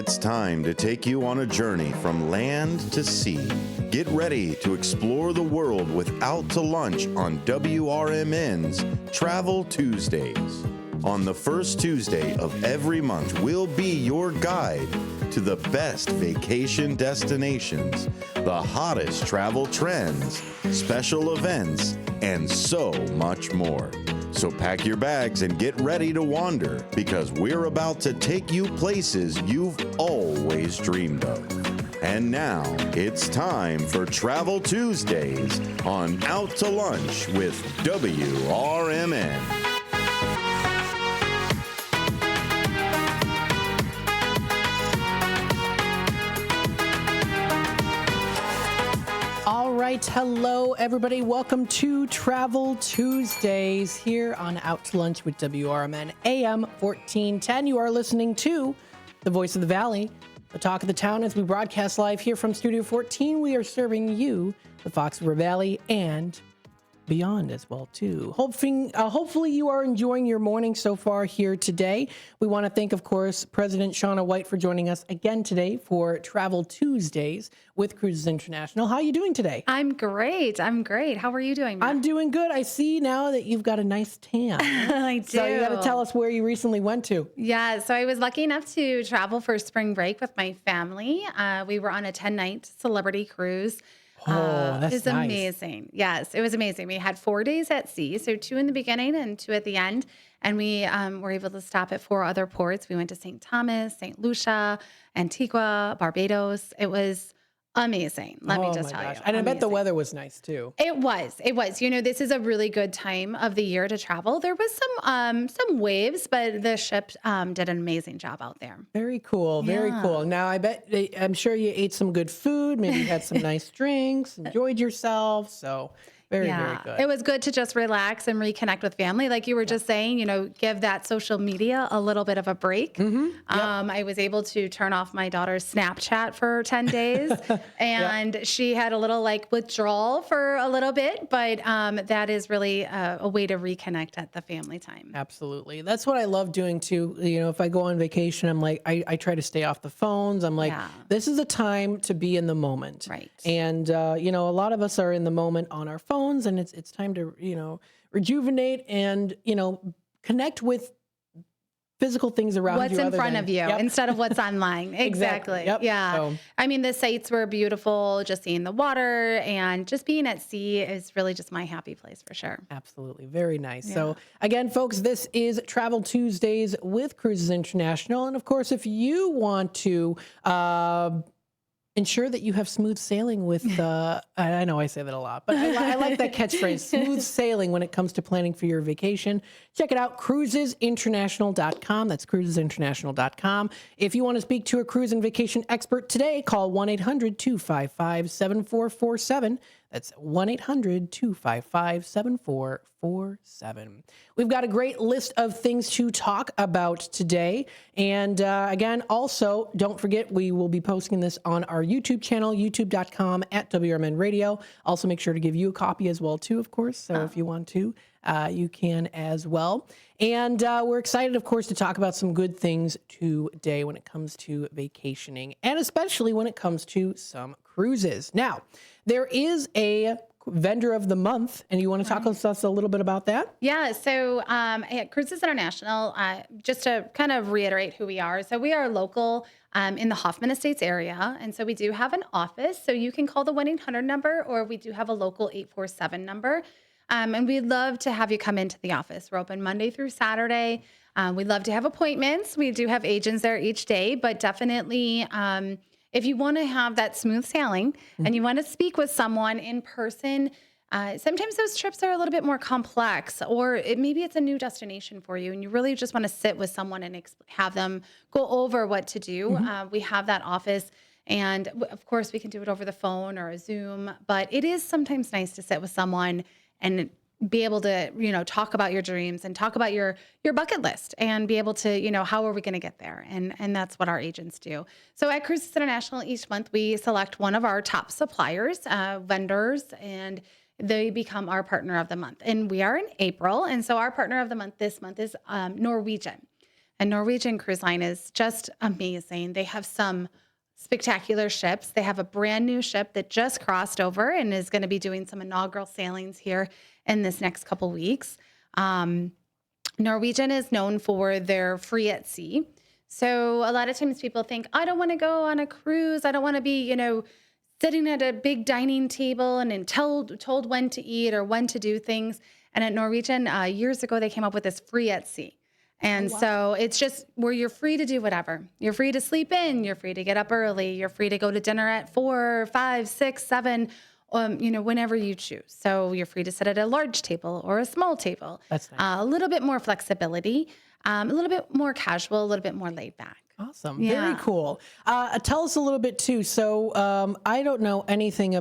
It's time to take you on a journey from land to sea. Get ready to explore the world with Out to Lunch on WRMN's Travel Tuesdays. On the first Tuesday of every month, we'll be your guide to the best vacation destinations, the hottest travel trends, special events, and so much more. So pack your bags and get ready to wander, because we're about to take you places you've always dreamed of. And now it's time for Travel Tuesdays on Out to Lunch with WRMN. Hello, everybody. Welcome to Travel Tuesdays here on Out to Lunch with WRMN AM 1410. You are listening to the Voice of the Valley, the talk of the town, as we broadcast live here from Studio 14. We are serving you the Fox River Valley and beyond as well, too. Hopefully you are enjoying your morning so far here today. We want to thank, of course, President Shawna White for joining us again today for Travel Tuesdays with Cruises International. How are you doing today? I'm great. How are you doing, Matt? I'm doing good. I see now that you've got a nice tan. I do. So you got to tell us where you recently went to. Yeah, so I was lucky enough to travel for spring break with my family. We were on a 10-night celebrity cruise. Oh, that's It was nice. amazing. Yes, it was amazing. We had 4 days at sea, so 2 in the beginning and 2 at the end. And we were able to stop at 4 other ports. We went to St. Thomas, St. Lucia, Antigua, Barbados. It was amazing. Let me just tell you. And I bet the Amazing. weather was nice too. It was. You know, this is a really good time of the year to travel. There was some waves, but the ship did an amazing job out there. Very cool. Very Yeah. cool. Now, I'm sure you ate some good food, maybe had some nice drinks, enjoyed yourself. So very good. It was good to just relax and reconnect with family. Like you were just saying, you know, give that social media a little bit of a break. I was able to turn off my daughter's Snapchat for 10 days and she had a little like withdrawal for a little bit, but that is really a way to reconnect at the family time. Absolutely. That's what I love doing too. You know, if I go on vacation, I'm like, I try to stay off the phones. I'm like, this is a time to be in the moment. Right. And, you know, a lot of us are in the moment on our phones, and it's time to, you know, rejuvenate and, you know, connect with physical things around what's you. in front of you instead of what's online. Exactly. Yep. Yeah. So, I mean, the sights were beautiful, just seeing the water and just being at sea is really just my happy place for sure. absolutely. Very nice. So again, folks, this is Travel Tuesdays with Cruises International. And of course, if you want to, ensure that you have smooth sailing with, I know I say that a lot, but I like that catchphrase, smooth sailing when it comes to planning for your vacation. Check it out, cruisesinternational.com. That's cruisesinternational.com. If you want to speak to a cruise and vacation expert today, call 1-800-255-7447. That's 1-800-255-7447. We've got a great list of things to talk about today. And again, also, don't forget, we will be posting this on our YouTube channel, youtube.com/WRMN Radio. Also, make sure to give you a copy as well, too, of course. So if you want to, you can as well. And we're excited, of course, to talk about some good things today when it comes to vacationing, and especially when it comes to some cruises. Now, there is a vendor of the month, and you want to talk to us a little bit about that? Yeah. So at Cruises International, just to kind of reiterate who we are. So we are local in the Hoffman Estates area. And so we do have an office. So you can call the 1-800 number, or we do have a local 847 number. And we'd love to have you come into the office. We're open Monday through Saturday. We'd love to have appointments. We do have agents there each day, but definitely if you want to have that smooth sailing and you want to speak with someone in person, sometimes those trips are a little bit more complex, or maybe it's a new destination for you and you really just want to sit with someone and have them go over what to do. We have that office. And of course, we can do it over the phone or a Zoom, but it is sometimes nice to sit with someone and be able to, you know, talk about your dreams and talk about your bucket list and be able to, you know, how are we going to get there? And that's what our agents do. So at Cruises International, each month we select one of our top suppliers, vendors, and they become our partner of the month. And we are in April. And so our partner of the month this month is Norwegian. And Norwegian Cruise Line is just amazing. They have some spectacular ships. They have a brand new ship that just crossed over and is going to be doing some inaugural sailings here in this next couple weeks. Norwegian is known for their free at sea. So a lot of times people think, I don't want to go on a cruise. I don't want to be, sitting at a big dining table and told when to eat or when to do things. And at Norwegian, years ago, they came up with this free at sea. And so it's just where you're free to do whatever. You're free to sleep in. You're free to get up early. You're free to go to dinner at 4, 5, 6, 7, whenever you choose. So you're free to sit at a large table or a small table. That's nice. A little bit more flexibility, a little bit more casual, a little bit more laid back. Awesome. Yeah. Very cool. Tell us a little bit too. So I don't know anything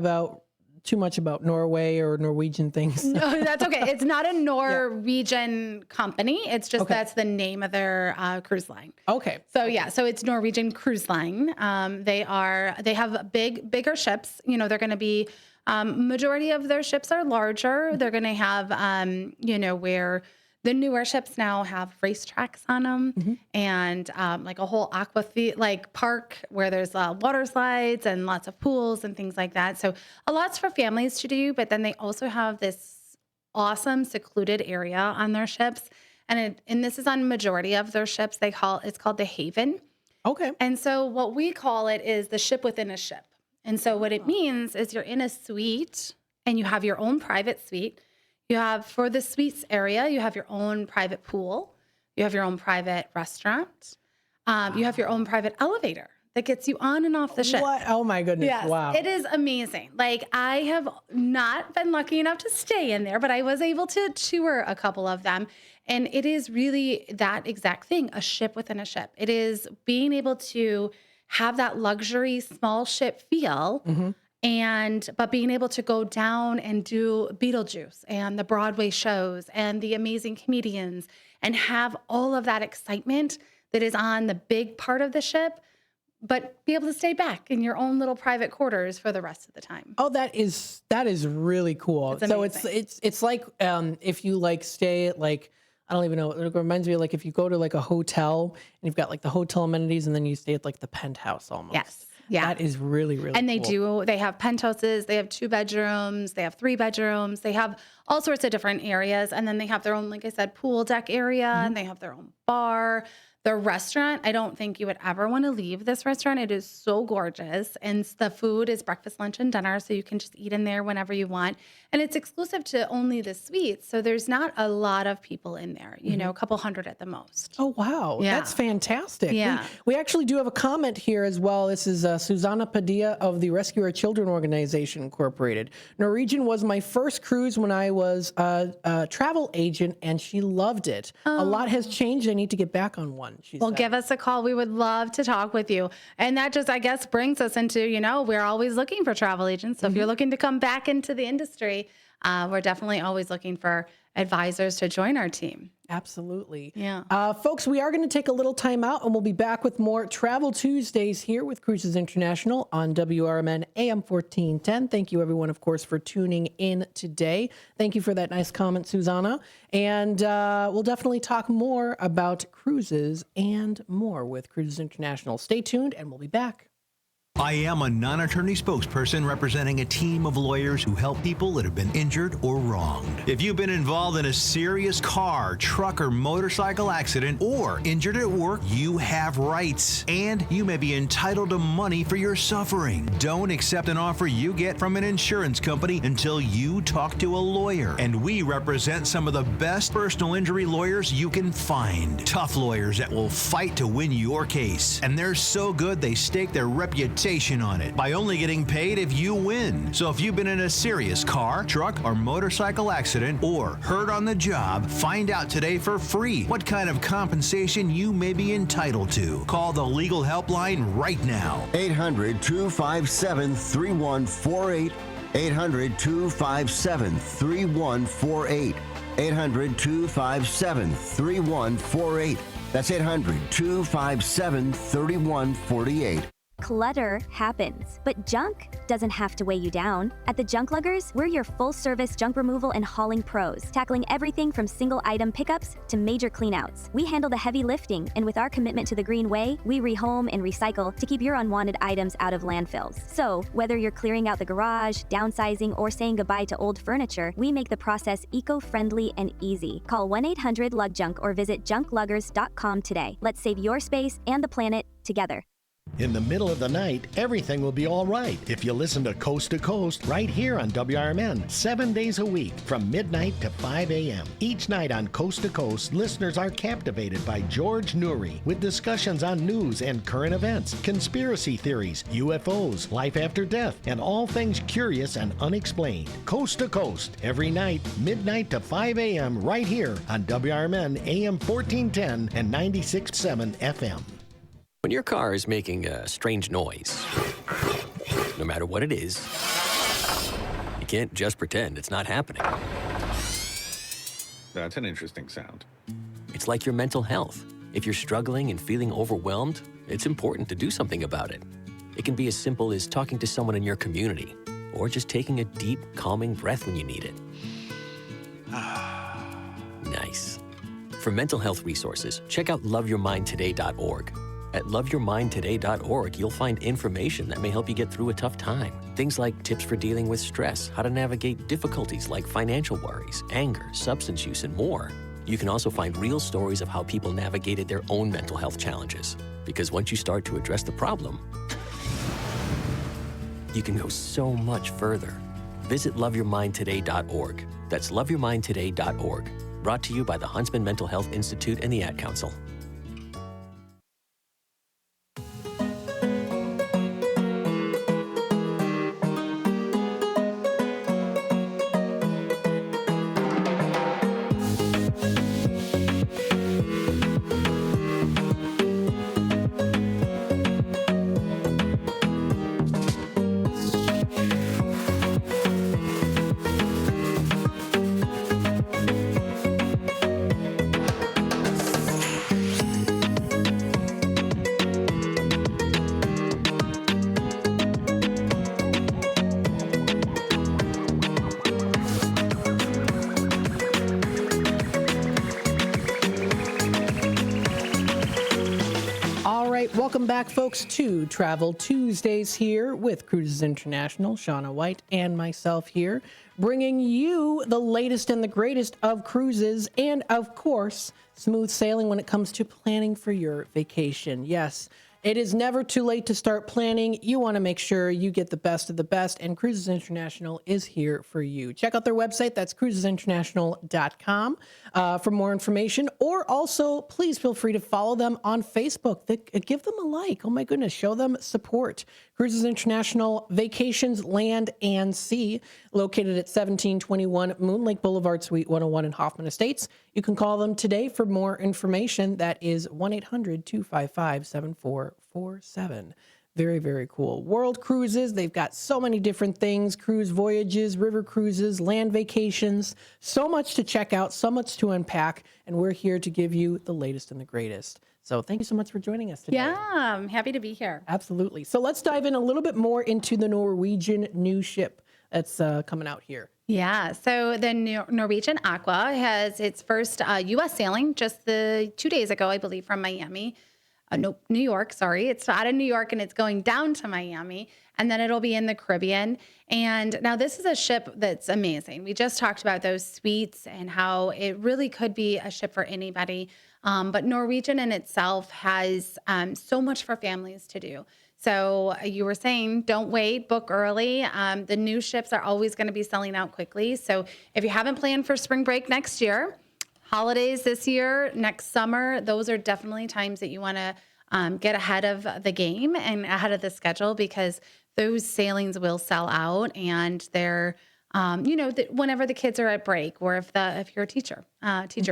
too much about Norway or Norwegian things. No, that's okay. It's not a Norwegian company. It's just that's the name of their cruise line. Okay. So it's Norwegian Cruise Line. They have bigger ships. They're going to be majority of their ships are larger. They're going to have where the newer ships now have racetracks on them and like a whole aqua park where there's water slides and lots of pools and things like that. So a lot's for families to do, but then they also have this awesome secluded area on their ships. And this is on majority of their ships. It's called the Haven. Okay. And so what we call it is the ship within a ship. And so what it means is you're in a suite and you have your own private suite. You have, for the suites area, you have your own private pool. You have your own private restaurant. You have your own private elevator that gets you on and off the ship. What? Oh, my goodness. Yes, wow. It is amazing. Like, I have not been lucky enough to stay in there, but I was able to tour a couple of them. And it is really that exact thing, a ship within a ship. It is being able to have that luxury small ship feel but being able to go down and do Beetlejuice and the Broadway shows and the amazing comedians and have all of that excitement that is on the big part of the ship, but be able to stay back in your own little private quarters for the rest of the time. Oh, that is really cool. So it's like if you stay at I don't even know. It reminds me of if you go to a hotel and you've got the hotel amenities and then you stay at the penthouse almost. Yes. Yeah. That is really, really and cool. They have penthouses, they have 2 bedrooms, they have 3 bedrooms, they have all sorts of different areas. And then they have their own, like I said, pool deck area, and they have their own bar. The restaurant, I don't think you would ever want to leave this restaurant. It is so gorgeous. And the food is breakfast, lunch, and dinner. So you can just eat in there whenever you want. And it's exclusive to only the suites. So there's not a lot of people in there, a couple hundred at the most. Oh, wow. Yeah. That's fantastic. Yeah. We actually do have a comment here as well. This is Susanna Padilla of the Rescue Our Children Organization Incorporated. Norwegian was my first cruise when I was a travel agent, and she loved it. A lot has changed. I need to get back on one. Well, give us a call. We would love to talk with you. And that just, I guess, brings us into, we're always looking for travel agents. So if you're looking to come back into the industry, we're definitely always looking for advisors to join our team. Absolutely. Yeah. Folks, we are going to take a little time out and we'll be back with more Travel Tuesdays here with Cruises International on WRMN AM 1410. Thank you, everyone, of course, for tuning in today. Thank you for that nice comment, Susanna. And we'll definitely talk more about cruises and more with Cruises International. Stay tuned and we'll be back. I am a non-attorney spokesperson representing a team of lawyers who help people that have been injured or wronged. If you've been involved in a serious car, truck, or motorcycle accident or injured at work, you have rights, and you may be entitled to money for your suffering. Don't accept an offer you get from an insurance company until you talk to a lawyer. And we represent some of the best personal injury lawyers you can find. Tough lawyers that will fight to win your case. And they're so good they stake their reputation on it by only getting paid if you win. So if you've been in a serious car, truck, or motorcycle accident or hurt on the job, find out today for free what kind of compensation you may be entitled to. Call the legal helpline right now. 800-257-3148. 800-257-3148. 800-257-3148. That's 800-257-3148. Clutter happens, but junk doesn't have to weigh you down. At the Junk Luggers, we're your full-service junk removal and hauling pros, tackling everything from single-item pickups to major cleanouts. We handle the heavy lifting, and with our commitment to the green way, we rehome and recycle to keep your unwanted items out of landfills. So, whether you're clearing out the garage, downsizing, or saying goodbye to old furniture, we make the process eco-friendly and easy. Call 1-800-LUG-JUNK or visit junkluggers.com today. Let's save your space and the planet together. In the middle of the night, everything will be all right if you listen to Coast right here on WRMN, 7 days a week from midnight to 5 a.m. Each night on Coast to Coast, listeners are captivated by George Noory with discussions on news and current events, conspiracy theories, UFOs, life after death, and all things curious and unexplained. Coast to Coast, every night, midnight to 5 a.m. right here on WRMN AM 1410 and 96.7 FM. When your car is making a strange noise, no matter what it is, you can't just pretend it's not happening. That's an interesting sound. It's like your mental health. If you're struggling and feeling overwhelmed, it's important to do something about it. It can be as simple as talking to someone in your community, or just taking a deep, calming breath when you need it. Nice. For mental health resources, check out loveyourmindtoday.org. At loveyourmindtoday.org, you'll find information that may help you get through a tough time. Things like tips for dealing with stress, how to navigate difficulties like financial worries, anger, substance use, and more. You can also find real stories of how people navigated their own mental health challenges. Because once you start to address the problem, you can go so much further. Visit loveyourmindtoday.org. That's loveyourmindtoday.org. Brought to you by the Huntsman Mental Health Institute and the Ad Council. Welcome back, folks, to Travel Tuesdays here with Cruises International. Shawna White and myself here, bringing you the latest and the greatest of cruises and, of course, smooth sailing when it comes to planning for your vacation. Yes, it is never too late to start planning. You want to make sure you get the best of the best, and Cruises International is here for you. Check out their website. That's cruisesinternational.com for more information, or also please feel free to follow them on Facebook. Give them a like. Oh my goodness, show them support. Cruises International, Vacations, Land and Sea, located at 1721 Moon Lake Boulevard, Suite 101 in Hoffman Estates. You can call them today for more information. That is 1-800-255-7447. Very, very cool. World Cruises, they've got so many different things: cruise voyages, river cruises, land vacations, so much to check out, so much to unpack, and we're here to give you the latest and the greatest. So thank you so much for joining us today. Yeah, I'm happy to be here. Absolutely. So let's dive in a little bit more into the Norwegian new ship that's coming out here. Yeah, so the Norwegian Aqua has its first U.S. sailing just 2 days ago, I believe, from Miami. New York, sorry. It's out of New York and it's going down to Miami, and then it'll be in the Caribbean. And now this is a ship that's amazing. We just talked about those suites and how it really could be a ship for anybody. But Norwegian in itself has so much for families to do. So you were saying, don't wait, book early. The new ships are always going to be selling out quickly. So if you haven't planned for spring break next year, holidays this year, next summer, those are definitely times that you want to get ahead of the game and ahead of the schedule, because those sailings will sell out, and they're, whenever the kids are at break, or if you're a teacher,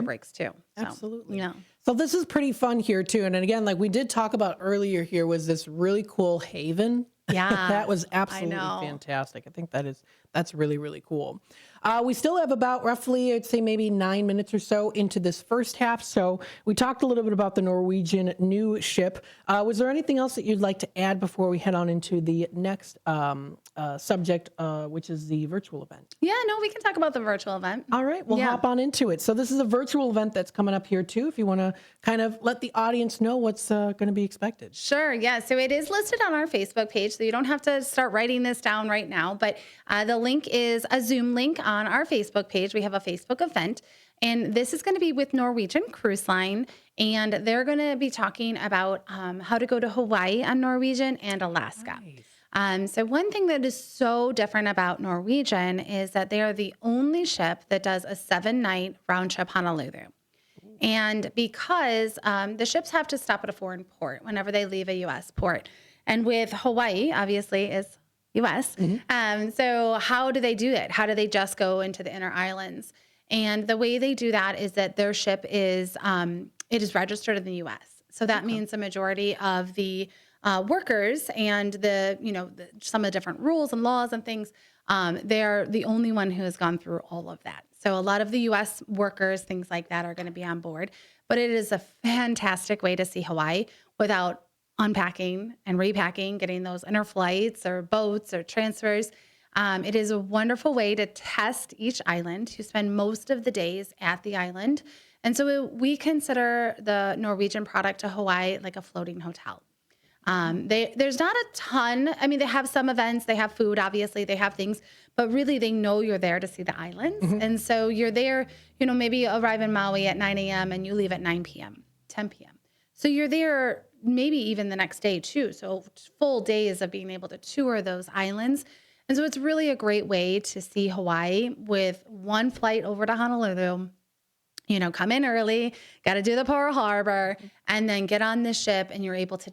breaks too. So, Absolutely. Yeah. So this is pretty fun here too. And again, like we did talk about earlier here, was this really cool haven. Yeah. That was absolutely I know. fantastic. I think that is That's really, really cool. We still have about roughly, I'd say maybe 9 minutes or so into this first half. So we talked a little bit about the Norwegian new ship. Was there anything else that you'd like to add before we head on into the next subject, which is the virtual event? Yeah, no, we can talk about the virtual event. All right, we'll hop on into it. So this is a virtual event that's coming up here too, if you want to kind of let the audience know what's going to be expected. Sure, yeah. So it is listed on our Facebook page, so you don't have to start writing this down right now, but the link is a Zoom link on our Facebook page. We have a Facebook event, and this is going to be with Norwegian Cruise Line, and they're going to be talking about how to go to Hawaii on Norwegian and Alaska. Nice. So one thing that is so different about Norwegian is that they are the only ship that does a 7-night round trip Honolulu. And because the ships have to stop at a foreign port whenever they leave a U.S. port. And with Hawaii, obviously, is U.S. So how do they do it? How do they just go into the inner islands? And the way they do that is that their ship is, it is registered in the U.S. So that means the majority of the workers and some of the different rules and laws and things, they're the only one who has gone through all of that. So a lot of the U.S. workers, things like that, are going to be on board. But it is a fantastic way to see Hawaii without unpacking and repacking, getting those inner flights or boats or transfers. It is a wonderful way to test each island, to spend most of the days at the island. And so we consider the Norwegian product to Hawaii like a floating hotel. There's not a ton. I mean, they have some events, they have food, obviously, they have things, but really they know you're there to see the islands. And so you're there, maybe arrive in Maui at 9 a.m. and you leave at 9 p.m., 10 p.m. So you're there maybe even the next day too. So full days of being able to tour those islands. And so it's really a great way to see Hawaii with one flight over to Honolulu. Come in early, got to do the Pearl Harbor, and then get on the ship, and you're able to,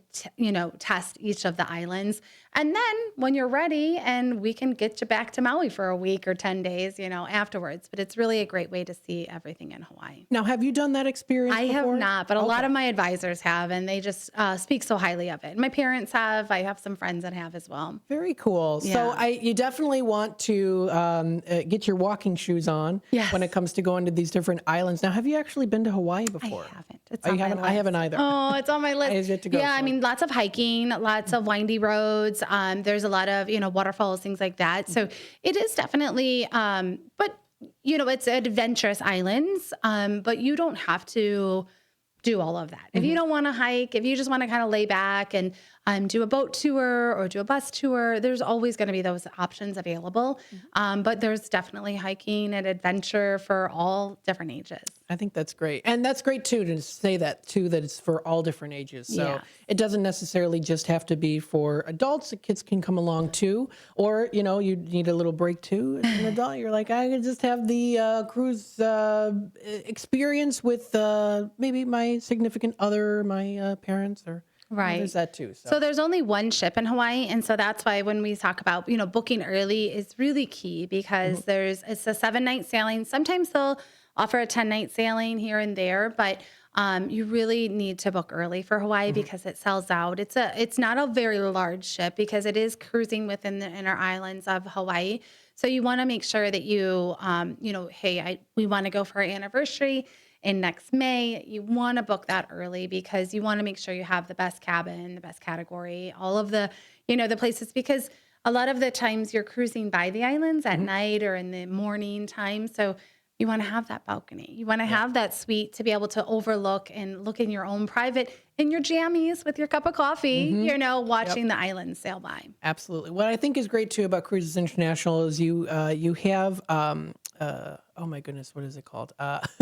test each of the islands. And then when you're ready, and we can get you back to Maui for a week or 10 days, afterwards. But it's really a great way to see everything in Hawaii. Now, have you done that experience I before? have not, but a lot of my advisors have, and they just speak so highly of it. My parents have. I have some friends that have as well. Very cool. Yeah. So you definitely want to get your walking shoes on when it comes to going to these different islands. Now, have you actually been to Hawaii before? I haven't. It's on my list. I haven't either. Oh, it's on my list. I have yet to go. Yeah, I mean, lots of hiking, lots of windy roads. There's a lot of, waterfalls, things like that. So it is definitely, but, it's adventurous islands, but you don't have to do all of that. If you don't want to hike, if you just want to kind of lay back and do a boat tour or do a bus tour, there's always going to be those options available. But there's definitely hiking and adventure for all different ages. I think that's great. And that's great, too, to say that, too, that it's for all different ages. So it doesn't necessarily just have to be for adults. The kids can come along, too. Or, you need a little break, too. As an adult, you're like, I could just have the cruise experience with maybe my significant other, my parents, or... Right. There's that too. So there's only one ship in Hawaii. And so that's why when we talk about, booking early is really key because it's a 7-night sailing. Sometimes they'll offer a 10-night sailing here and there, but you really need to book early for Hawaii because it sells out. It's not a very large ship because it is cruising within the inner islands of Hawaii. So you want to make sure that you, we want to go for our anniversary in next May. You want to book that early because you want to make sure you have the best cabin, the best category, all of the, the places, because a lot of the times you're cruising by the islands at night or in the morning time. So you want to have that balcony. You want to have that suite to be able to overlook and look in your own private, in your jammies with your cup of coffee, watching the islands sail by. Absolutely. What I think is great too about Cruises International is you have, oh my goodness, what is it called?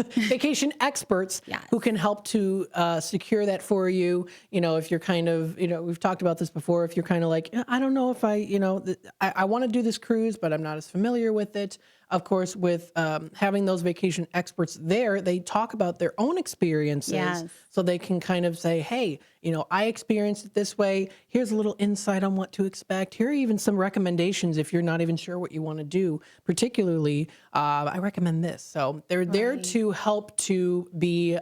Vacation experts who can help to secure that for you. If you're kind of, we've talked about this before, if you're kind of like, I don't know if I want to do this cruise, but I'm not as familiar with it. Of course, with having those vacation experts there, they talk about their own experiences so they can kind of say, hey, I experienced it this way. Here's a little insight on what to expect. Here are even some recommendations if you're not even sure what you want to do. Particularly, I recommend this. So they're there to help to be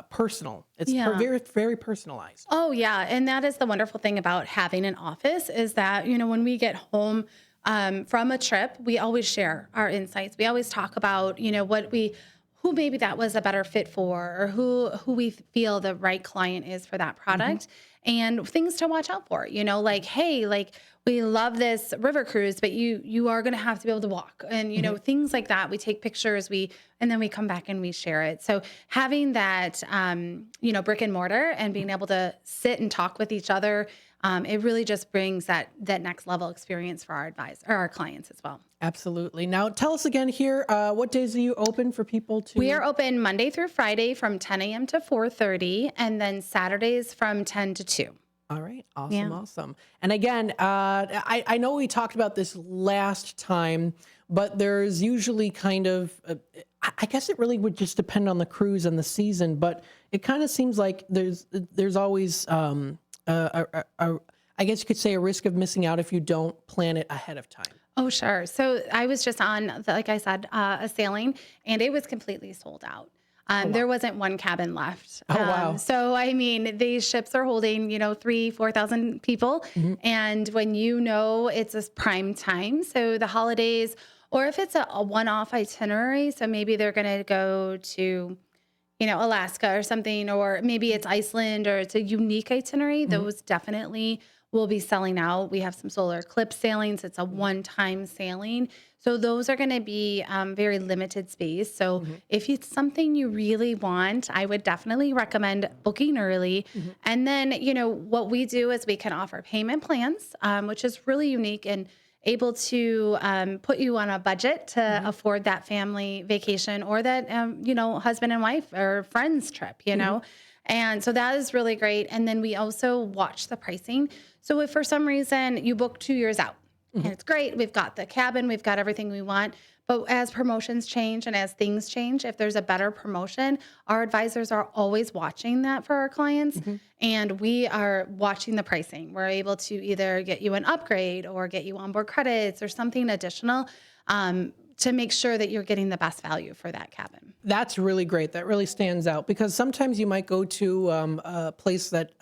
personal. It's very, very personalized. Oh, yeah. And that is the wonderful thing about having an office is that, when we get home, from a trip, we always share our insights. We always talk about, who maybe that was a better fit for, or who we feel the right client is for that product, and things to watch out for, like, hey, like, we love this river cruise, but you are going to have to be able to walk, and things like that. We take pictures, and then we come back and we share it. So having that, brick and mortar and being able to sit and talk with each other, it really just brings that next level experience for our clients as well. Absolutely. Now, tell us again here, what days are you open for people to? We are open Monday through Friday from 10 a.m. to 4:30, and then Saturdays from 10 to 2. All right. Awesome. Yeah. Awesome. And again, I know we talked about this last time, but there's usually kind of, I guess it really would just depend on the cruise and the season, but it kind of seems like there's always, I guess you could say a risk of missing out if you don't plan it ahead of time. Oh, sure. So I was just on, like I said, a sailing, and it was completely sold out. There wasn't one cabin left. Oh, wow. So, I mean, these ships are holding, 3,000-4,000 people. And when it's a prime time, so the holidays, or if it's a one-off itinerary, so maybe they're going to go to, Alaska or something, or maybe it's Iceland, or it's a unique itinerary, those definitely will be selling out. We have some solar eclipse sailings. It's a one-time sailing. So those are going to be very limited space. So if it's something you really want, I would definitely recommend booking early. And then, what we do is we can offer payment plans, which is really unique and able to put you on a budget to afford that family vacation, or that, husband and wife or friends trip, And so that is really great. And then we also watch the pricing. So if for some reason you book 2 years out, and it's great, we've got the cabin, we've got everything we want, but as promotions change and as things change, if there's a better promotion, our advisors are always watching that for our clients, and we are watching the pricing. We're able to either get you an upgrade or get you onboard credits or something additional, to make sure that you're getting the best value for that cabin. That's really great. That really stands out, because sometimes you might go to a place that,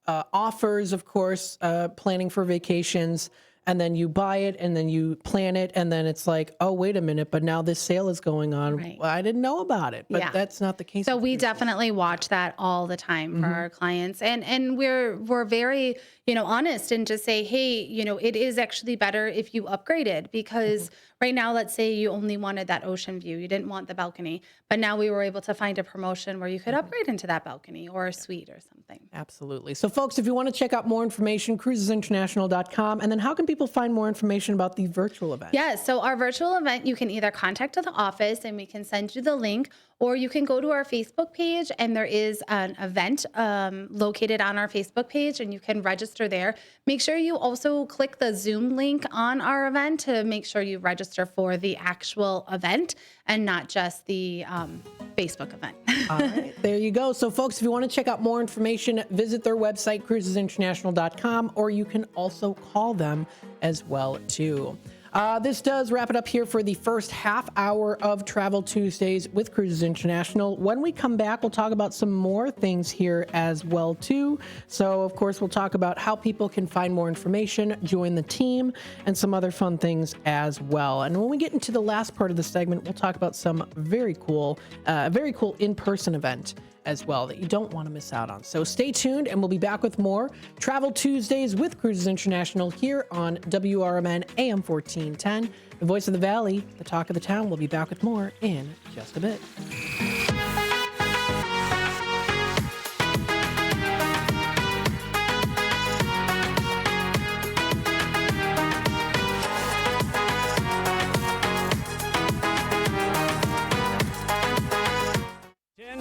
offers, of course, planning for vacations, and then you buy it and then you plan it, and then it's like, oh, wait a minute, but now this sale is going on. Right. Well, I didn't know about it, but that's not the case. So we definitely watch that all the time for our clients, and we're very, honest, and just say, hey, it is actually better if you upgraded, because right now, let's say you only wanted that ocean view, you didn't want the balcony, but now we were able to find a promotion where you could upgrade into that balcony or a suite or something. Absolutely. So folks, if you want to check out more information, cruisesinternational.com. And then how can people find more information about the virtual event? Yeah, so our virtual event, you can either contact the office and we can send you the link, or you can go to our Facebook page, and there is an event located on our Facebook page, and you can register there. Make sure you also click the Zoom link on our event to make sure you register for the actual event and not just the Facebook event. All right, there you go. So folks, if you want to check out more information, visit their website, cruisesinternational.com, or you can also call them as well too. This does wrap it up here for the first half hour of Travel Tuesdays with Cruises International. When we come back, we'll talk about some more things here as well too. So of course, we'll talk about how people can find more information, join the team, and some other fun things as well. And when we get into the last part of the segment, we'll talk about some very cool in-person event as well that you don't want to miss out on. So stay tuned, and we'll be back with more Travel Tuesdays with Cruises International here on WRMN AM 1410, the voice of the valley, the talk of the town. We'll be back with more in just a bit.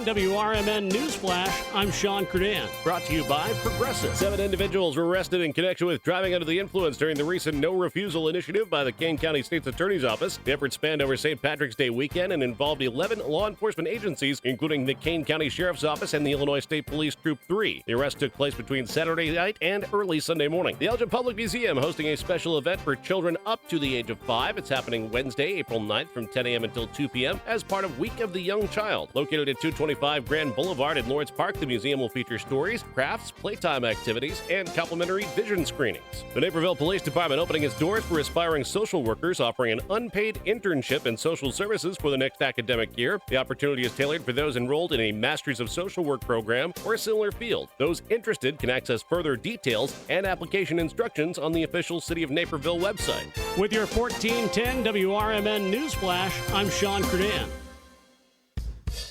10 WRMN Newsflash, I'm Sean Curdan. Brought to you by Progressive. 7 individuals were arrested in connection with driving under the influence during the recent No Refusal initiative by the Kane County State's Attorney's Office. The effort spanned over St. Patrick's Day weekend and involved 11 law enforcement agencies, including the Kane County Sheriff's Office and the Illinois State Police Troop 3. The arrest took place between Saturday night and early Sunday morning. The Elgin Public Museum hosting a special event for children up to the age of 5. It's happening Wednesday, April 9th from 10 a.m. until 2 p.m. as part of Week of the Young Child. Located at 220 25 Grand Boulevard in Lawrence Park, the museum will feature stories, crafts, playtime activities, and complimentary vision screenings. The Naperville Police Department opening its doors for aspiring social workers, offering an unpaid internship in social services for the next academic year. The opportunity is tailored for those enrolled in a Masters of Social Work program or a similar field. Those interested can access further details and application instructions on the official City of Naperville website. With your 1410 WRMN News Flash, I'm Sean Credan.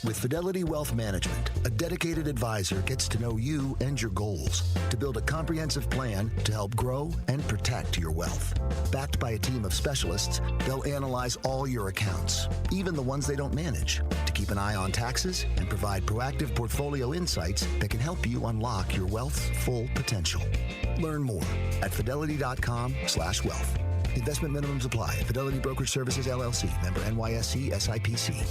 With Fidelity Wealth Management, a dedicated advisor gets to know you and your goals to build a comprehensive plan to help grow and protect your wealth. Backed by a team of specialists, they'll analyze all your accounts, even the ones they don't manage, to keep an eye on taxes and provide proactive portfolio insights that can help you unlock your wealth's full potential. Learn more at fidelity.com/wealth. Investment minimums apply. Fidelity Brokerage Services, LLC. Member NYSE SIPC.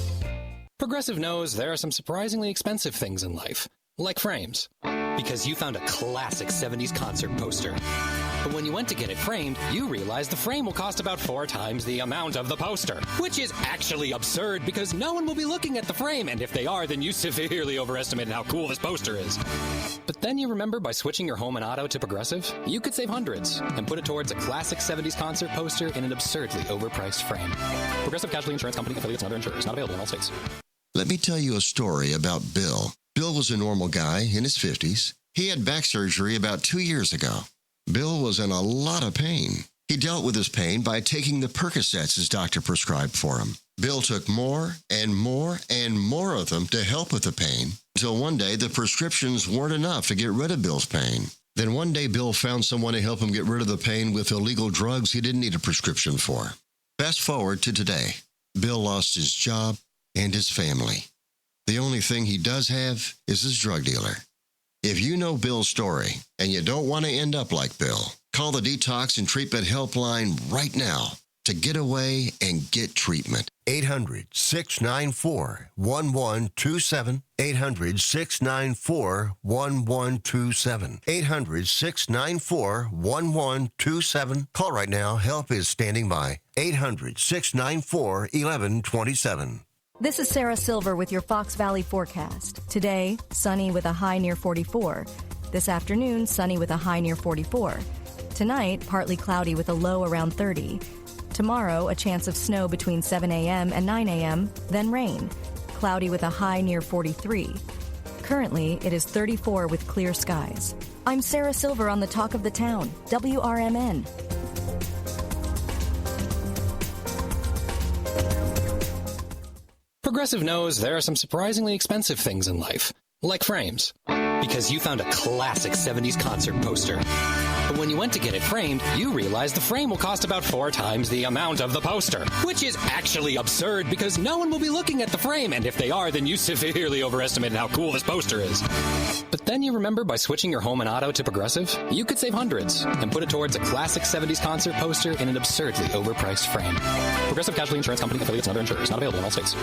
Progressive knows there are some surprisingly expensive things in life, like frames. Because you found a classic 70s concert poster. But when you went to get it framed, you realized the frame will cost about 4 times the amount of the poster. Which is actually absurd because no one will be looking at the frame, and if they are, then you severely overestimated how cool this poster is. But then you remember by switching your home and auto to Progressive, you could save hundreds and put it towards a classic 70s concert poster in an absurdly overpriced frame. Progressive Casualty Insurance Company, affiliates, and other insurers. Not available in all states. Let me tell you a story about Bill. Bill was a normal guy in his 50s. He had back surgery about 2 years ago. Bill was in a lot of pain. He dealt with his pain by taking the Percocets his doctor prescribed for him. Bill took more and more and more of them to help with the pain, until one day the prescriptions weren't enough to get rid of Bill's pain. Then one day Bill found someone to help him get rid of the pain with illegal drugs he didn't need a prescription for. Fast forward to today. Bill lost his job and his family. The only thing he does have is his drug dealer. If you know Bill's story and you don't want to end up like Bill, call the Detox and Treatment Helpline right now to get away and get treatment. 800-694-1127. 800-694-1127. 800-694-1127. Call right now. Help is standing by. 800-694-1127. This is Sarah Silver with your Fox Valley forecast. Today, sunny with a high near 44. This afternoon, sunny with a high near 44. Tonight, partly cloudy with a low around 30. Tomorrow, a chance of snow between 7 a.m. and 9 a.m., then rain. Cloudy with a high near 43. Currently, it is 34 with clear skies. I'm Sarah Silver on the Talk of the Town, WRMN. Progressive knows there are some surprisingly expensive things in life, like frames. Because you found a classic 70s concert poster. But when you went to get it framed, you realized the frame will cost about 4 times the amount of the poster. Which is actually absurd because no one will be looking at the frame, and if they are, then you severely overestimated how cool this poster is. But then you remember by switching your home and auto to Progressive, you could save hundreds and put it towards a classic 70s concert poster in an absurdly overpriced frame. Progressive Casualty Insurance Company, affiliates, and other insurers. Not available in all states.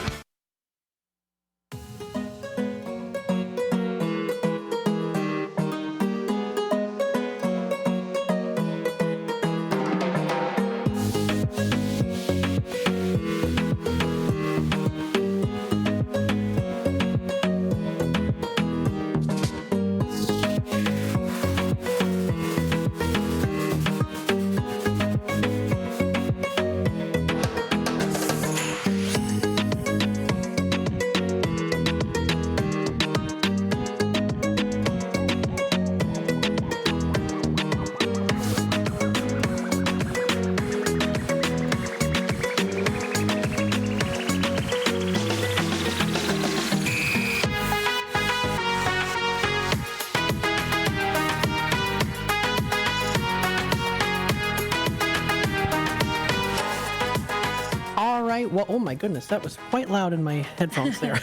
Well, oh my goodness, that was quite loud in my headphones there.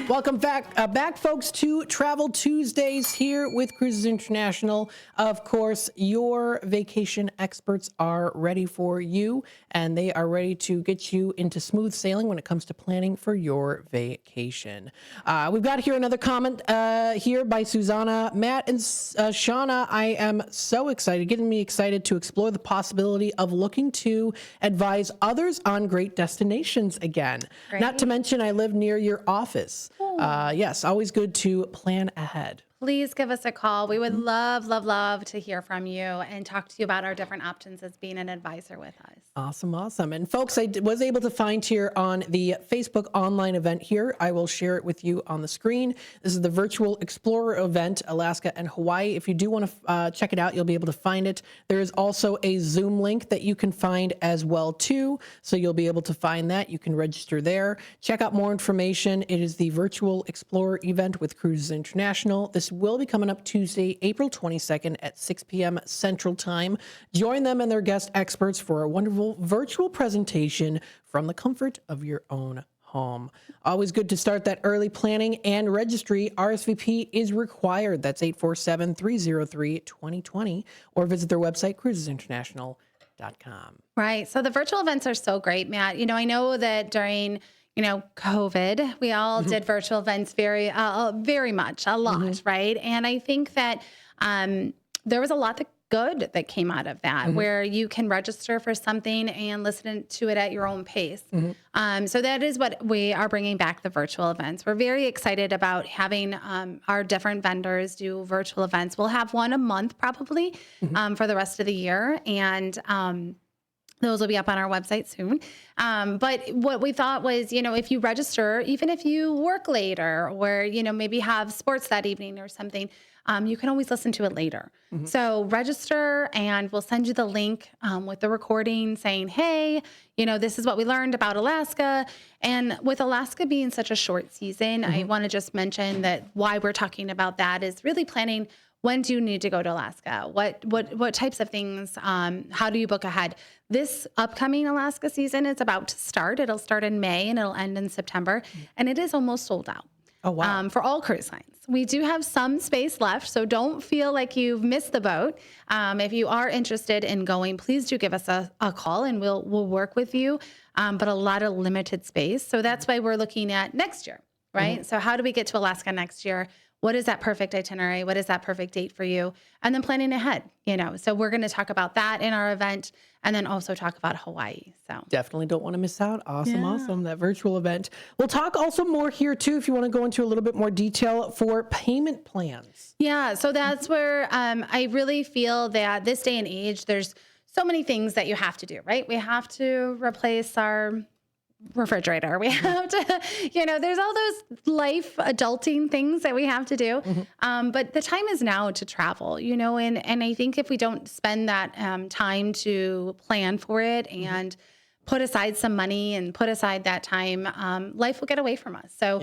Welcome back, folks, to Travel Tuesdays here with Cruises International. Of course, your vacation experts are ready for you, and they are ready to get you into smooth sailing when it comes to planning for your vacation. We've got here another comment here by Susanna, Matt, and Shawna. I am so excited, getting me excited to explore the possibility of looking to advise others on great destinations again. Great. Not to mention, I live near your office. Cool. Yes, always good to plan ahead. Please give us a call. We would love, love, love to hear from you and talk to you about our different options as being an advisor with us. Awesome, awesome. And folks, I was able to find here on the Facebook online event here. I will share it with you on the screen. This is the Virtual Explorer event, Alaska and Hawaii. If you do want to check it out, you'll be able to find it. There is also a Zoom link that you can find as well too. So you'll be able to find that. You can register there. Check out more information. It is the Virtual Explorer event with Cruises International. This will be coming up Tuesday, April 22nd at 6 p.m. Central Time. Join them and their guest experts for a wonderful virtual presentation from the comfort of your own home. Always good to start that early planning and registry. RSVP is required. That's 847-303-2020 or visit their website, cruisesinternational.com. Right. So the virtual events are so great, Matt. You know, I know that during COVID, we all did virtual events very much, a lot, right? And I think that there was a lot good that came out of that, where you can register for something and listen to it at your own pace. So that is what we are bringing back, the virtual events. We're very excited about having our different vendors do virtual events. We'll have one a month probably for the rest of the year. And those will be up on our website soon. But what we thought was, if you register, even if you work later or, maybe have sports that evening or something, you can always listen to it later. So register and we'll send you the link with the recording saying, hey, this is what we learned about Alaska. And with Alaska being such a short season, I want to just mention that why we're talking about that is really planning. When do you need to go to Alaska? What types of things? How do you book ahead? This upcoming Alaska season is about to start. It'll start in May and it'll end in September. And it is almost sold out. Oh, wow. For all cruise lines. We do have some space left, so don't feel like you've missed the boat. If you are interested in going, please do give us a call and we'll work with you. But a lot of limited space. So that's why we're looking at next year, right? So how do we get to Alaska next year? What is that perfect itinerary? What is that perfect date for you? And then planning ahead, So we're going to talk about that in our event and then also talk about Hawaii. So definitely don't want to miss out. Awesome, awesome. That virtual event. We'll talk also more here too, if you want to go into a little bit more detail for payment plans. Yeah, so that's where I really feel that this day and age, there's so many things that you have to do, right? We have to replace our refrigerator. We have to, there's all those life adulting things that we have to do. But the time is now to travel, and I think if we don't spend that time to plan for it and put aside some money and put aside that time, life will get away from us. So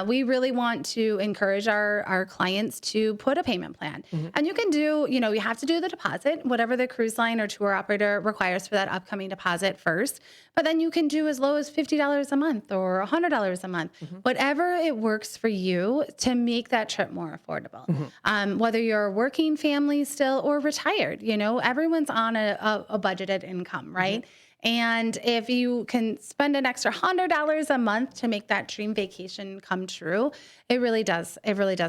we really want to encourage our clients to put a payment plan. And you can do, you have to do the deposit, whatever the cruise line or tour operator requires for that upcoming deposit first. But then you can do as low as $50 a month or $100 a month, whatever it works for you to make that trip more affordable. Whether you're a working family still or retired, everyone's on a budgeted income, right? And if you can spend an extra $100 a month to make that dream vacation come true, it really does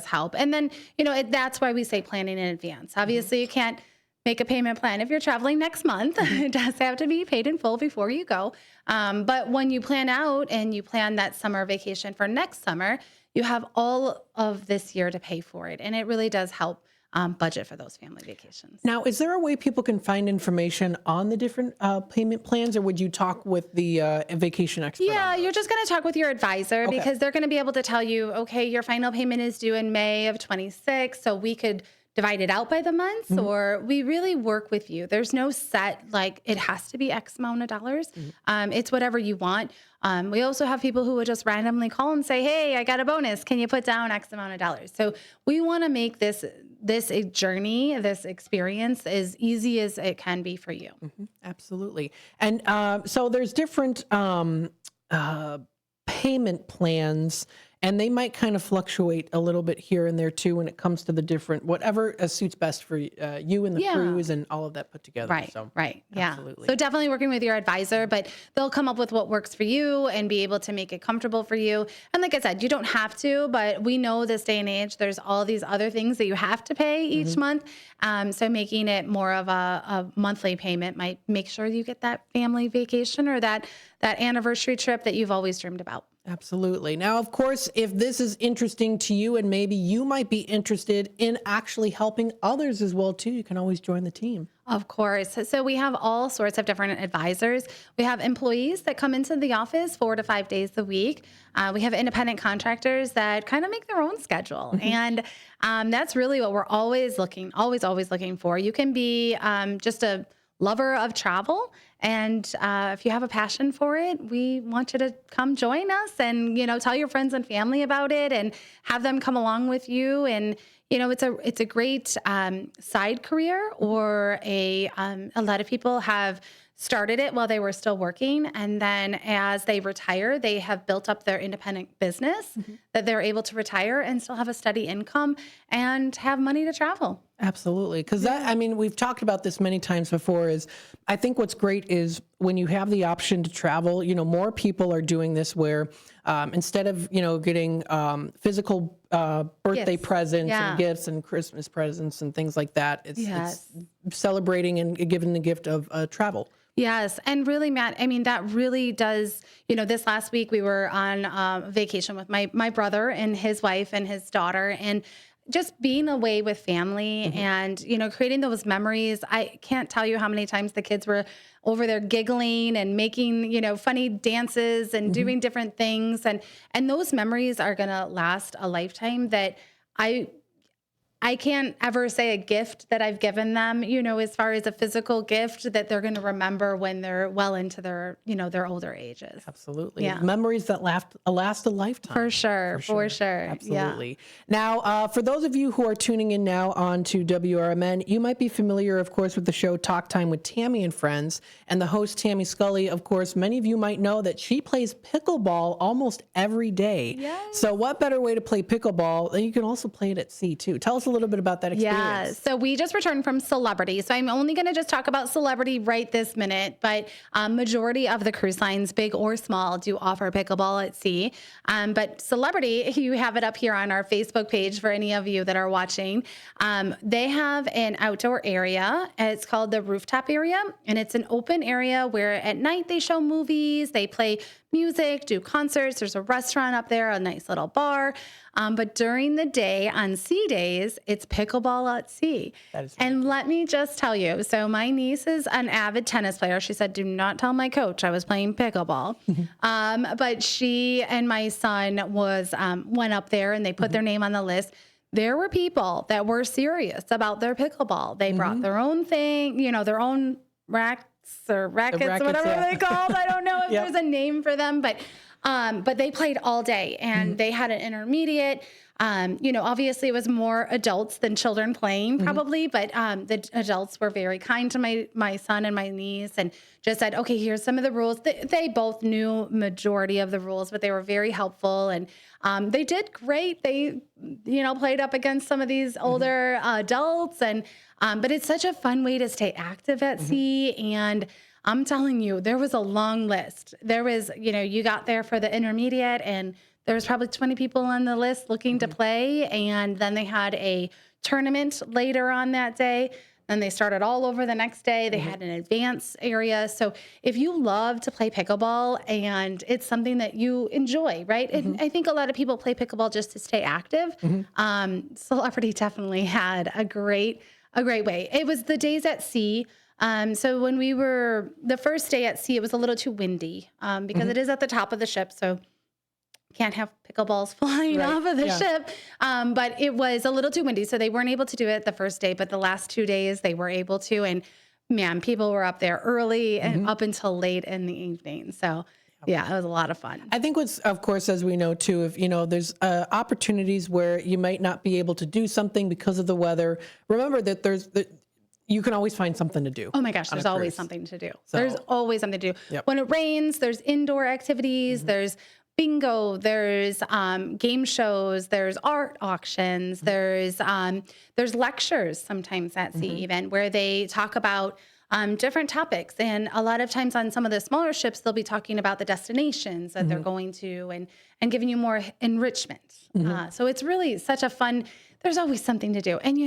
help. And then, that's why we say planning in advance. Obviously, you can't make a payment plan if you're traveling next month. It does have to be paid in full before you go. But when you plan out and you plan that summer vacation for next summer, you have all of this year to pay for it. And it really does help budget for those family vacations. Now, is there a way people can find information on the different payment plans, or would you talk with the vacation expert? Yeah, you're just going to talk with your advisor because they're going to be able to tell you, okay, your final payment is due in May of 26, so we could divide it out by the months, or we really work with you. There's no set, like it has to be X amount of dollars. It's whatever you want. We also have people who would just randomly call and say, hey, I got a bonus. Can you put down X amount of dollars? So we want to make this a journey, this experience as easy as it can be for you. Absolutely. And so there's different payment plans, and they might kind of fluctuate a little bit here and there too when it comes to the different, whatever suits best for you and the cruise and all of that put together. Right, so, right. Absolutely. Yeah. So definitely working with your advisor, but they'll come up with what works for you and be able to make it comfortable for you. And like I said, you don't have to, but we know this day and age, there's all these other things that you have to pay each month. So making it more of a monthly payment might make sure you get that family vacation or that anniversary trip that you've always dreamed about. Absolutely. Now, of course, if this is interesting to you and maybe you might be interested in actually helping others as well, too, you can always join the team. Of course. So we have all sorts of different advisors. We have employees that come into the office 4 to 5 days a week. We have independent contractors that kind of make their own schedule. And that's really what we're always looking for. You can be just a lover of travel. And if you have a passion for it, we want you to come join us and, tell your friends and family about it and have them come along with you. And, it's a great side career, or a lot of people have started it while they were still working. And then as they retire, they have built up their independent business that they're able to retire and still have a steady income and have money to travel. Absolutely. Because we've talked about this many times before, is I think what's great is when you have the option to travel, more people are doing this where instead of, getting physical birthday presents and gifts and Christmas presents and things like that, it's celebrating and giving the gift of travel. Yes. And really, Matt, that really does, this last week we were on vacation with my brother and his wife and his daughter, and just being away with family and, creating those memories. I can't tell you how many times the kids were over there giggling and making, funny dances and doing different things. And those memories are going to last a lifetime. That I can't ever say a gift that I've given them, as far as a physical gift that they're going to remember when they're well into their, their older ages. Absolutely. Yeah. Memories that last a lifetime. For sure. Absolutely. Yeah. Now, for those of you who are tuning in now on to WRMN, you might be familiar, of course, with the show Talk Time with Tammy and Friends, and the host, Tammy Scully. Of course, many of you might know that she plays pickleball almost every day. Yes. So what better way to play pickleball? And you can also play it at sea, too. Tell us a little bit about that experience. Yeah, so we just returned from Celebrity. So I'm only going to just talk about Celebrity right this minute, but majority of the cruise lines, big or small, do offer pickleball at sea. But Celebrity, you have it up here on our Facebook page for any of you that are watching. They have an outdoor area. It's called the rooftop area, and it's an open area where at night they show movies, they play music, do concerts. There's a restaurant up there, a nice little bar. But during the day, on sea days, it's pickleball at sea. And let me just tell you, so my niece is an avid tennis player. She said, do not tell my coach I was playing pickleball. But she and my son went up there and they put their name on the list. There were people that were serious about their pickleball. They brought their own thing, their own rackets, whatever they're called. I don't know if there's a name for them, but they played all day, and they had an intermediate. Obviously it was more adults than children playing probably, but the adults were very kind to my son and my niece and just said, okay, here's some of the rules. They both knew majority of the rules, but they were very helpful, and they did great. They, played up against some of these older adults, and but it's such a fun way to stay active at sea. And I'm telling you, there was a long list. There was, you got there for the intermediate, and there was probably 20 people on the list looking to play. And then they had a tournament later on that day. Then they started all over the next day. They had an advanced area. So if you love to play pickleball and it's something that you enjoy, right? And I think a lot of people play pickleball just to stay active. Celebrity definitely had a great way. It was the days at sea. So when we were the first day at sea, it was a little too windy because it is at the top of the ship. So can't have pickleballs flying off of the ship. But it was a little too windy. So they weren't able to do it the first day, but the last 2 days they were able to. And man, people were up there early and up until late in the evening. So yeah, it was a lot of fun. I think what's, of course, as we know too, if there's opportunities where you might not be able to do something because of the weather, remember that you can always find something to do. Oh my gosh, there's always something to do. There's always something to do. When it rains, there's indoor activities, there's bingo, there's game shows, there's art auctions, there's lectures sometimes at sea even where they talk about different topics. And a lot of times on some of the smaller ships, they'll be talking about the destinations that they're going to and giving you more enrichment. So it's really such a fun, there's always something to do. And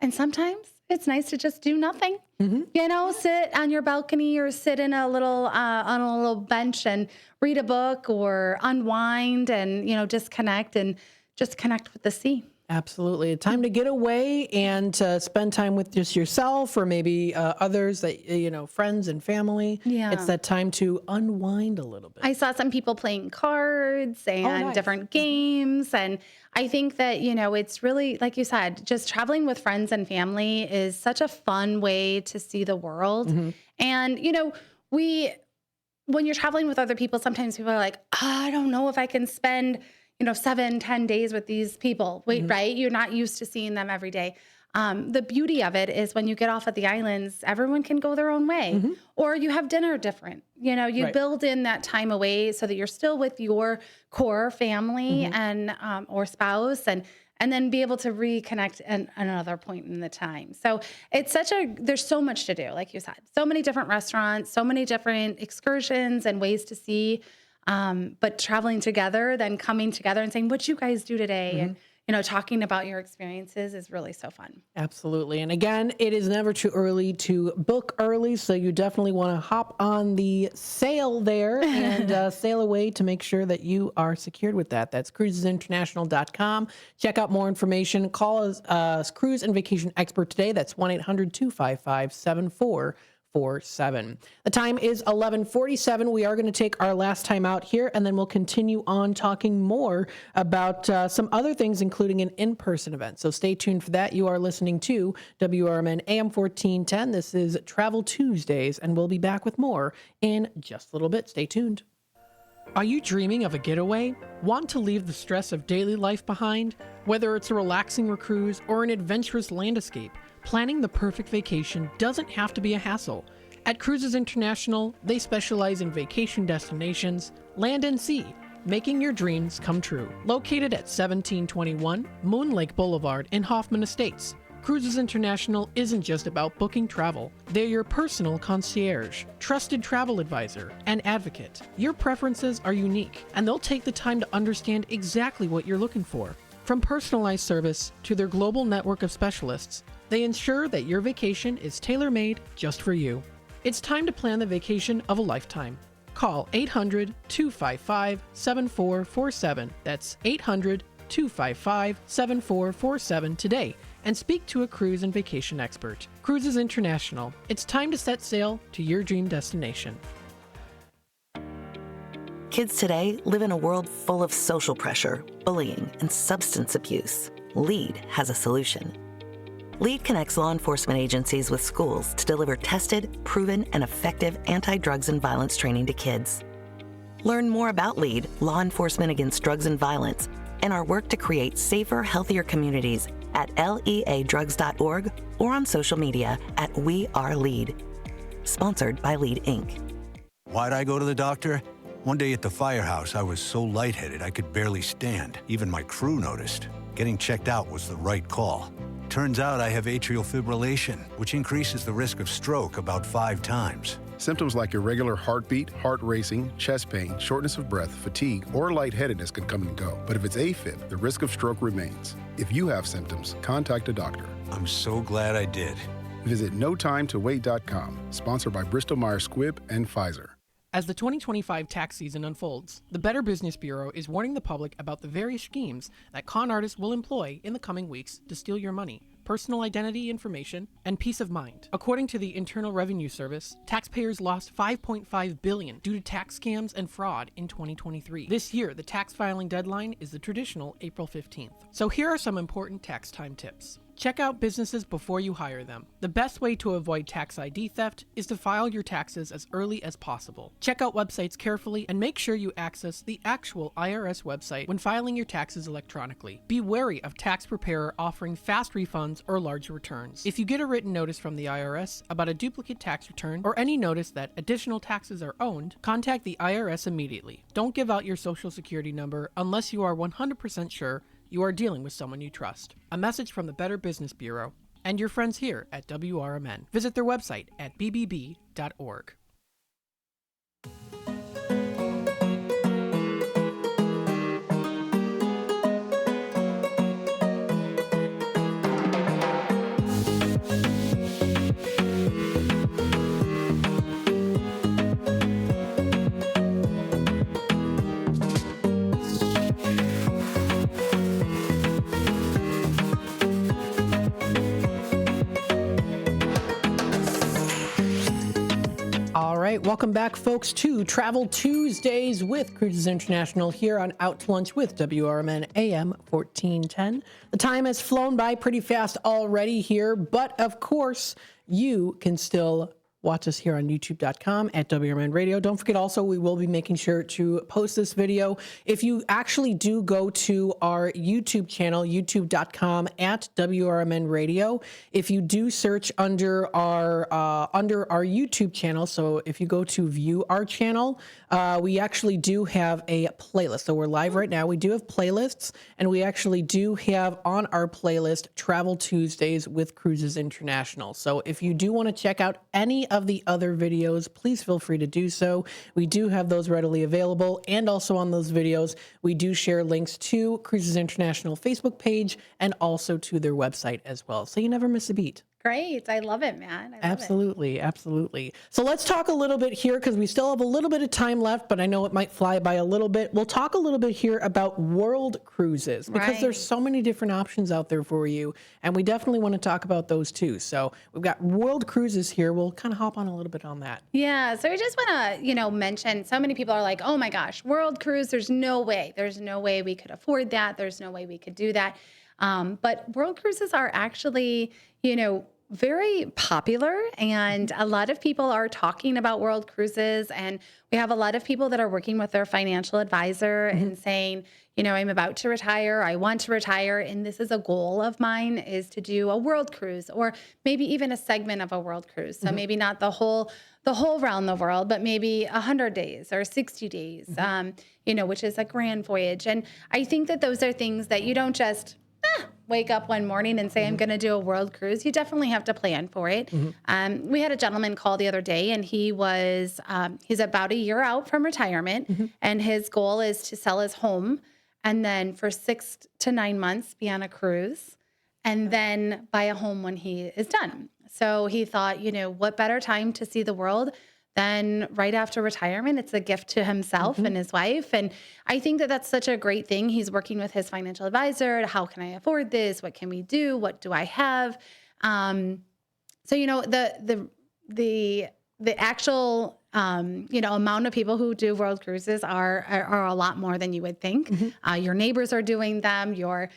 and sometimes it's nice to just do nothing. You know, sit on your balcony or sit in a little on a little bench and read a book or unwind and, you know, disconnect and just connect with the sea. Absolutely. A time to get away and to spend time with just yourself or maybe others that, you know, friends and family. Yeah. It's that time to unwind a little bit. I saw some people playing cards and different games. And I think that, you know, it's really, like you said, just traveling with friends and family is such a fun way to see the world. And, you know, when you're traveling with other people, sometimes people are like, I don't know if I can spend 7-10 days with these people. Right? You're not used to seeing them every day. The beauty of it is when you get off at the islands, everyone can go their own way, or you have dinner different. You know, you build in that time away so that you're still with your core family and or spouse, and then be able to reconnect at another point in the time. So it's there's so much to do, like you said, so many different restaurants, so many different excursions and ways to see. But traveling together, then coming together and saying, what'd you guys do today? And, you know, talking about your experiences is really so fun. Absolutely. And again, it is never too early to book early. So you definitely want to hop on the sail there and sail away to make sure that you are secured with that. That's cruisesinternational.com. Check out more information. Call us cruise and vacation expert today. That's 1-800-255-7447. The time is 11:47. We are going to take our last time out here, and then we'll continue on talking more about some other things, including an in-person event. So stay tuned for that. You are listening to WRMN AM 1410. This is Travel Tuesdays, and we'll be back with more in just a little bit. Stay tuned. Are you dreaming of a getaway? Want to leave the stress of daily life behind? Whether it's a relaxing cruise or an adventurous land escape, planning the perfect vacation doesn't have to be a hassle. At Cruises International, they specialize in vacation destinations, land and sea, making your dreams come true. Located at 1721 Moon Lake Boulevard in Hoffman Estates, Cruises International isn't just about booking travel. They're your personal concierge, trusted travel advisor, and advocate. Your preferences are unique, and they'll take the time to understand exactly what you're looking for. From personalized service to their global network of specialists, they ensure that your vacation is tailor-made just for you. It's time to plan the vacation of a lifetime. Call 800-255-7447. That's 800-255-7447 today and speak to a cruise and vacation expert. Cruises International. It's time to set sail to your dream destination. Kids today live in a world full of social pressure, bullying, and substance abuse. LEAD has a solution. LEAD connects law enforcement agencies with schools to deliver tested, proven, and effective anti-drugs and violence training to kids. Learn more about LEAD, Law Enforcement Against Drugs and Violence, and our work to create safer, healthier communities at leadrugs.org or on social media at We Are LEAD. Sponsored by LEAD, Inc. Why'd I go to the doctor? One day at the firehouse, I was so lightheaded I could barely stand. Even my crew noticed. Getting checked out was the right call. Turns out I have atrial fibrillation, which increases the risk of stroke about 5 times. Symptoms like irregular heartbeat, heart racing, chest pain, shortness of breath, fatigue, or lightheadedness can come and go. But if it's AFib, the risk of stroke remains. If you have symptoms, contact a doctor. I'm so glad I did. Visit NoTimeToWait.com, sponsored by Bristol-Myers Squibb and Pfizer. As the 2025 tax season unfolds, the Better Business Bureau is warning the public about the various schemes that con artists will employ in the coming weeks to steal your money, personal identity information, and peace of mind. According to the Internal Revenue Service, taxpayers lost $5.5 billion due to tax scams and fraud in 2023. This year, the tax filing deadline is the traditional April 15th. So here are some important tax time tips. Check out businesses before you hire them. The best way to avoid tax ID theft is to file your taxes as early as possible. Check out websites carefully and make sure you access the actual IRS website when filing your taxes electronically. Be wary of tax preparer offering fast refunds or large returns. If you get a written notice from the IRS about a duplicate tax return or any notice that additional taxes are owned, contact the IRS immediately. Don't give out your social security number unless you are 100% sure you are dealing with someone you trust. A message from the Better Business Bureau and your friends here at WRMN. Visit their website at bbb.org. Welcome back, folks, to Travel Tuesdays with Cruises International here on Out to Lunch with WRMN AM 1410. The time has flown by pretty fast already here, but of course, you can still watch us here on youtube.com at WRMN Radio. Don't forget also, we will be making sure to post this video. If you actually do go to our YouTube channel, youtube.com at WRMN Radio, if you do search under our YouTube channel, so if you go to view our channel, we actually do have a playlist. So we're live right now. We do have playlists, and we actually do have on our playlist Travel Tuesdays with Cruises International. So if you do want to check out any of the other videos, please feel free to do so. We do have those readily available, and also on those videos, we do share links to Cruises International Facebook page and also to their website as well. So you never miss a beat. Great. I love it, man. I love Absolutely. Absolutely. So let's talk a little bit here because we still have a little bit of time left, but I know it might fly by a little bit. We'll talk a little bit here about world cruises because there's so many different options out there for you. And we definitely want to talk about those too. So we've got world cruises here. We'll kind of hop on a little bit on that. Yeah. So I just want to, mention so many people are like, oh my gosh, world cruise. There's no way we could afford that. There's no way we could do that. But world cruises are actually, very popular, and a lot of people are talking about world cruises, and we have a lot of people that are working with their financial advisor and saying, I'm about to retire, I want to retire, and this is a goal of mine, is to do a world cruise, or maybe even a segment of a world cruise. So maybe not the whole around the world, but maybe 100 days or 60 days, which is a grand voyage. And I think that those are things that you don't just wake up one morning and say, I'm going to do a world cruise. You definitely have to plan for it. We had a gentleman call the other day, and he was, he's about a year out from retirement, and his goal is to sell his home and then for 6 to 9 months be on a cruise and then buy a home when he is done. So he thought, what better time to see the world than right after retirement? It's a gift to himself and his wife. And I think that that's such a great thing. He's working with his financial advisor. How can I afford this? What can we do? What do I have? So, the actual, amount of people who do world cruises are a lot more than you would think. Your neighbors are doing them. Your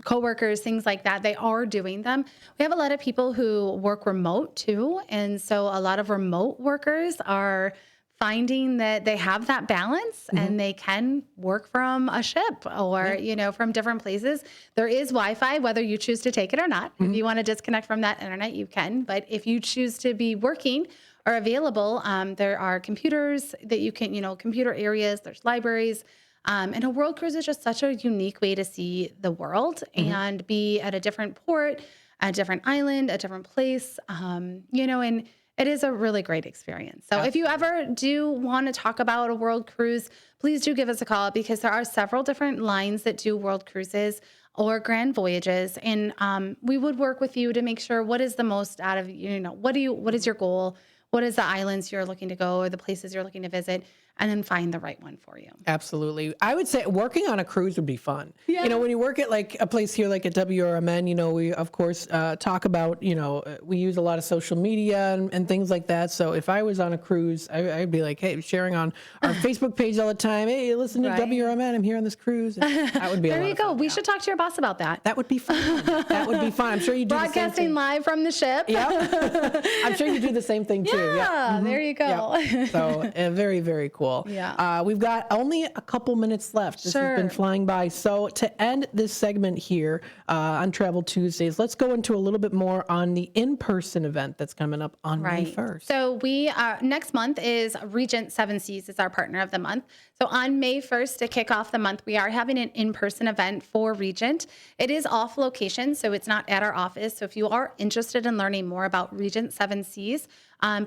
coworkers, things like that, they are doing them. We have a lot of people who work remote too. And so a lot of remote workers are finding that they have that balance and they can work from a ship or, from different places. There is Wi-Fi, whether you choose to take it or not. If you want to disconnect from that internet, you can. But if you choose to be working or available, there are computers that you can, computer areas, there's libraries. And a world cruise is just such a unique way to see the world and be at a different port, a different island, a different place, and it is a really great experience. So if you ever do want to talk about a world cruise, please do give us a call because there are several different lines that do world cruises or grand voyages. And we would work with you to make sure what is the most out of, what is your goal? What is the islands you're looking to go or the places you're looking to visit, and then find the right one for you. Absolutely. I would say working on a cruise would be fun. Yeah. When you work at like a place here like at WRMN, we of course talk about, we use a lot of social media and things like that. So if I was on a cruise, I'd be like, hey, sharing on our Facebook page all the time. Hey, listen to WRMN. I'm here on this cruise. And that would be there you go. We should talk to your boss about that. That would be fun. That would be fun. I'm sure you do broadcasting live from the ship. Yeah. I'm sure you do the same thing too. Yeah. There you go. Yep. So very, very cool. Yeah. We've got only a couple minutes left. This has been flying by. So to end this segment here on Travel Tuesdays, let's go into a little bit more on the in-person event that's coming up on May 1st. So we next month is Regent Seven Seas is our partner of the month. So on May 1st to kick off the month, we are having an in-person event for Regent. It is off location, so it's not at our office. So if you are interested in learning more about Regent Seven Seas,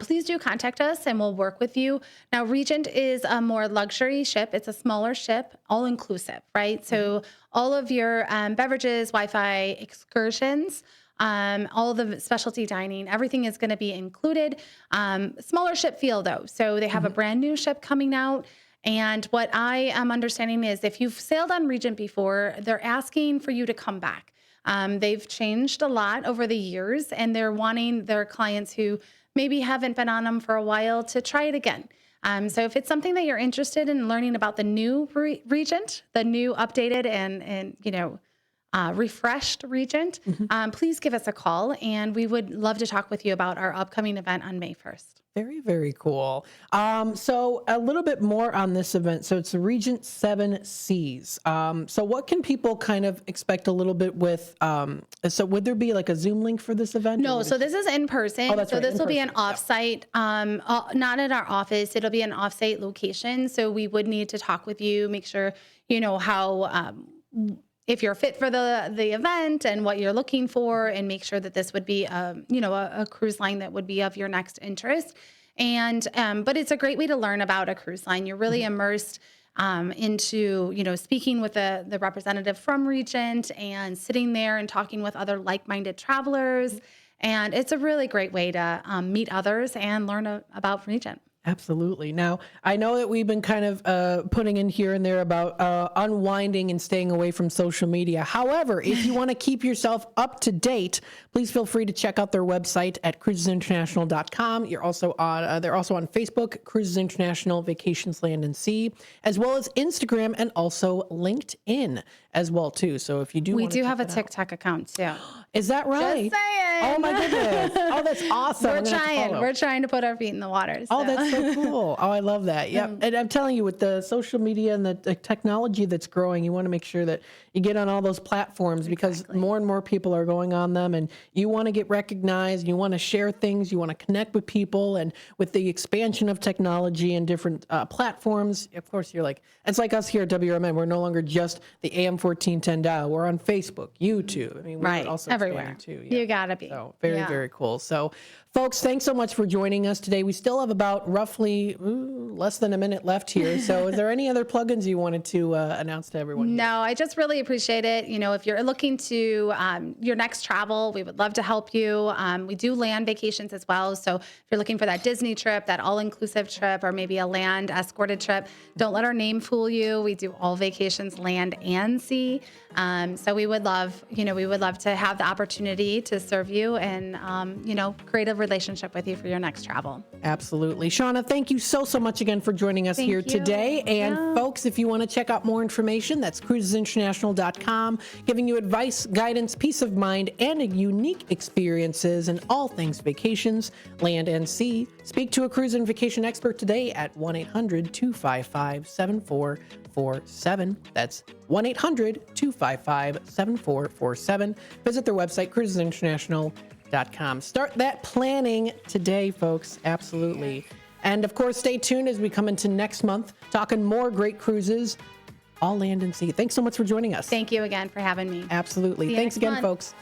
please do contact us and we'll work with you. Now, Regent is a more luxury ship. It's a smaller ship, all inclusive, right? So all of your beverages, Wi-Fi, excursions, all the specialty dining, everything is going to be included. Smaller ship feel though. So they have a brand new ship coming out. And what I am understanding is if you've sailed on Regent before, they're asking for you to come back. They've changed a lot over the years and they're wanting their clients who maybe haven't been on them for a while, to try it again. So if it's something that you're interested in learning about the new Regent, the new updated and refreshed Regent, please give us a call, and we would love to talk with you about our upcoming event on May 1st. Very, very cool. So a little bit more on this event. So it's the Regent Seven Seas. So what can people kind of expect a little bit with, so would there be like a Zoom link for this event? No, so this is in person. Oh, that's so right, this in will be an person. offsite, not at our office. It'll be an offsite location. So we would need to talk with you, make sure, how, if you're fit for the event and what you're looking for, and make sure that this would be, a cruise line that would be of your next interest. And, but it's a great way to learn about a cruise line. You're really immersed into, speaking with the representative from Regent and sitting there and talking with other like-minded travelers. And it's a really great way to meet others and learn about Regent. Absolutely. Now, I know that we've been kind of putting in here and there about unwinding and staying away from social media. However, if you want to keep yourself up to date, please feel free to check out their website at cruisesinternational.com. You're also on, they're also on Facebook, Cruises International, Vacations Land and Sea, as well as Instagram and also LinkedIn as well too. So if you do, we do have a TikTok account too. Is that right? Just saying. Oh my goodness. Oh, that's awesome. We're trying to put our feet in the water. So. Oh, that's so cool. Oh, I love that. Yeah. And I'm telling you, with the social media and the technology that's growing, you want to make sure that you get on all those platforms because more and more people are going on them, and you want to get recognized. You want to share things. You want to connect with people. And with the expansion of technology and different platforms, of course, you're like, it's like us here at WRMN. We're no longer just the AM 1410 dial. We're on Facebook, YouTube. I mean, we're also everywhere too. Yeah. You gotta be. So very cool. So, folks, thanks so much for joining us today. We still have about roughly less than a minute left here. So, is there any other plugins you wanted to announce to everyone? No, I just really appreciate it. If you're looking to your next travel, we would love to help you. We do land vacations as well. So, if you're looking for that Disney trip, that all-inclusive trip, or maybe a land escorted trip, don't let our name fool you. We do all vacations, land and sea. So we would love to have the opportunity to serve you and, create a relationship with you for your next travel. Absolutely. Shawna, thank you so much again for joining us here today. And folks, if you want to check out more information, that's cruisesinternational.com, giving you advice, guidance, peace of mind, and unique experiences in all things vacations, land and sea. Speak to a cruise and vacation expert today at 1-800-255-7447. That's 1-800-255-7447. Visit their website, cruisesinternational.com. Start that planning today, folks. Absolutely. And of course, stay tuned as we come into next month, talking more great cruises, all land and sea. Thanks so much for joining us. Thank you again for having me. Absolutely. Thanks again, folks.